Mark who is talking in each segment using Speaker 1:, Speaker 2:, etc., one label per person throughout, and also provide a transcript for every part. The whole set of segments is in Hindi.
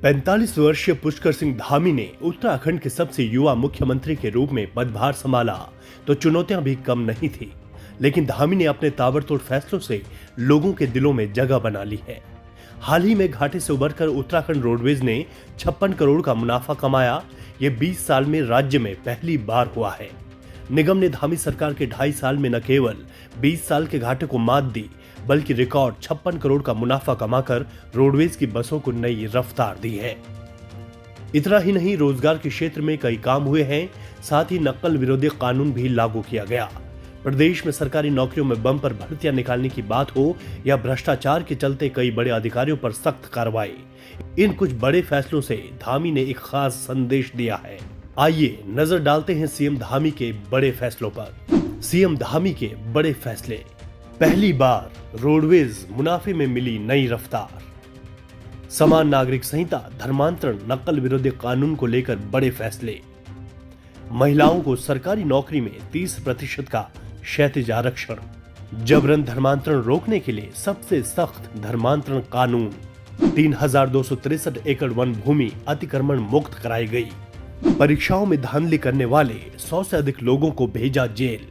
Speaker 1: 45 वर्षीय पुष्कर सिंह धामी ने उत्तराखंड के सबसे युवा मुख्यमंत्री के रूप में पदभार संभाला तो चुनौतियां भी कम नहीं थी, लेकिन धामी ने अपने ताबड़तोड़ फैसलों से लोगों के दिलों में जगह बना ली है। हाल ही में घाटे से उबरकर उत्तराखंड रोडवेज ने 56 करोड़ का मुनाफा कमाया। ये 20 साल में राज्य में पहली बार हुआ है। निगम ने धामी सरकार के 2.5 साल में न केवल 20 साल के घाटे को मात दी, बल्कि रिकॉर्ड 56 करोड़ का मुनाफा कमाकर रोडवेज की बसों को नई रफ्तार दी है। इतना ही नहीं, रोजगार के क्षेत्र में कई काम हुए हैं। साथ ही नक्सल विरोधी कानून भी लागू किया गया। प्रदेश में सरकारी नौकरियों में बम्पर भर्तियां निकालने की बात हो या भ्रष्टाचार के चलते कई बड़े अधिकारियों पर सख्त कार्रवाई, इन कुछ बड़े फैसलों से धामी ने एक खास संदेश दिया है। आइए नजर डालते हैं सीएम धामी के बड़े फैसलों पर। सीएम धामी के बड़े फैसले। पहली बार रोडवेज मुनाफे में मिली नई रफ्तार। समान नागरिक संहिता, धर्मांतरण, नक्सल विरोधी कानून को लेकर बड़े फैसले। महिलाओं को सरकारी नौकरी में 30% का क्षैतिज आरक्षण। जबरन धर्मांतरण रोकने के लिए सबसे सख्त धर्मांतरण कानून। 3263 एकड़ वन भूमि अतिक्रमण मुक्त कराई गई। परीक्षाओं में धांधली करने वाले 100 से अधिक लोगों को भेजा जेल।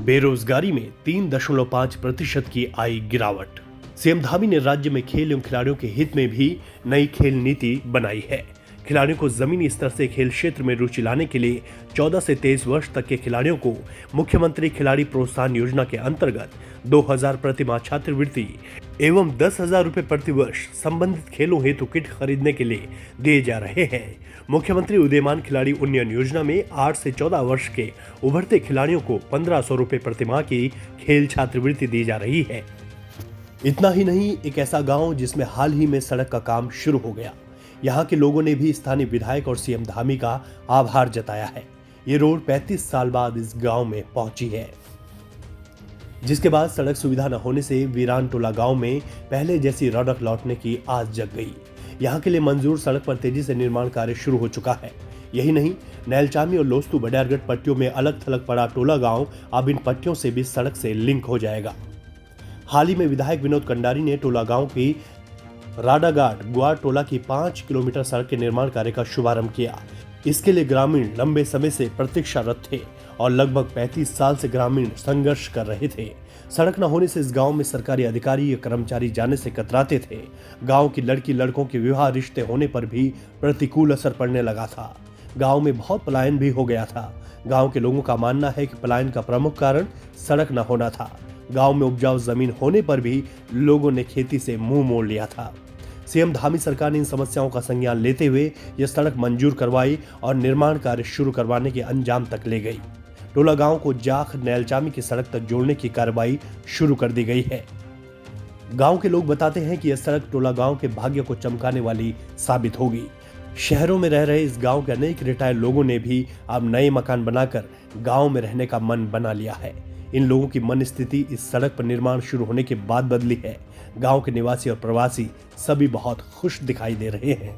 Speaker 1: बेरोजगारी में 3.5% की आई गिरावट। सीएम धामी ने राज्य में खेल एवं खिलाड़ियों के हित में भी नई खेल नीति बनाई है। खिलाड़ियों को जमीनी स्तर से खेल क्षेत्र में रुचि लाने के लिए 14 से 23 वर्ष तक के खिलाड़ियों को मुख्यमंत्री खिलाड़ी प्रोत्साहन योजना के अंतर्गत 2000 प्रतिमाह छात्रवृत्ति एवं 10,000 रुपए प्रति वर्ष संबंधित खेलों हेतु किट खरीदने के लिए दिए जा रहे हैं। मुख्यमंत्री उदीयमान खिलाड़ी उन्नयन योजना में 8 से 14 वर्ष के उभरते खिलाड़ियों को 1500 रुपए प्रतिमाह की खेल छात्रवृत्ति दी जा रही है। इतना ही नहीं, एक ऐसा गाँव जिसमें हाल ही में सड़क का काम शुरू हो गया। यहाँ के लोगों ने भी स्थानीय विधायक और सीएम धामी का आभार जताया है। ये रोड 35 साल बाद इस गांव में पहुंची है, जिसके बाद सड़क सुविधा न होने से वीरान टोला गांव में पहले जैसी रौनक लौटने की आस जग गई। यहाँ के लिए मंजूर सड़क पर तेजी से निर्माण कार्य शुरू हो चुका है। यही नहीं, नैलचामी और लोस्तु बडियारगढ़ पट्टियों में अलग थलग पड़ा टोला गाँव अब इन पट्टियों से भी सड़क से लिंक हो जाएगा। हाल ही में विधायक विनोद कंडारी ने टोला गाँव की राडाघाट ग्वार टोला की 5 किलोमीटर सड़क के निर्माण कार्य का शुभारंभ किया। इसके लिए ग्रामीण लंबे समय से प्रतीक्षारत थे और लगभग 35 साल से ग्रामीण संघर्ष कर रहे थे। सड़क न होने से इस गांव में सरकारी अधिकारी या कर्मचारी जाने से कतराते थे। गांव की लड़की लड़कों के विवाह रिश्ते होने पर भी प्रतिकूल असर पड़ने लगा था। गांव में बहुत पलायन भी हो गया था। गांव के लोगों का मानना है कि पलायन का प्रमुख कारण सड़क न होना था। गांव में उपजाऊ जमीन होने पर भी लोगों ने खेती से मुंह मोड़ लिया था। सीएम धामी सरकार ने इन समस्याओं का संज्ञान लेते हुए यह सड़क मंजूर करवाई और निर्माण कार्य शुरू करवाने के अंजाम तक ले गई। टोला गांव को जाख नैलचामी की सड़क तक जोड़ने की कार्रवाई शुरू कर दी गई है। गांव के लोग बताते हैं कि यह सड़क टोला गांव के भाग्य को चमकाने वाली साबित होगी। शहरों में रह रहे इस गांव के अनेक रिटायर्ड लोगों ने भी अब नए मकान बनाकर गांव में रहने का मन बना लिया है। इन लोगों की मन स्थिति इस सड़क पर निर्माण शुरू होने के बाद बदली है। गांव के निवासी और प्रवासी सभी बहुत खुश दिखाई दे रहे हैं।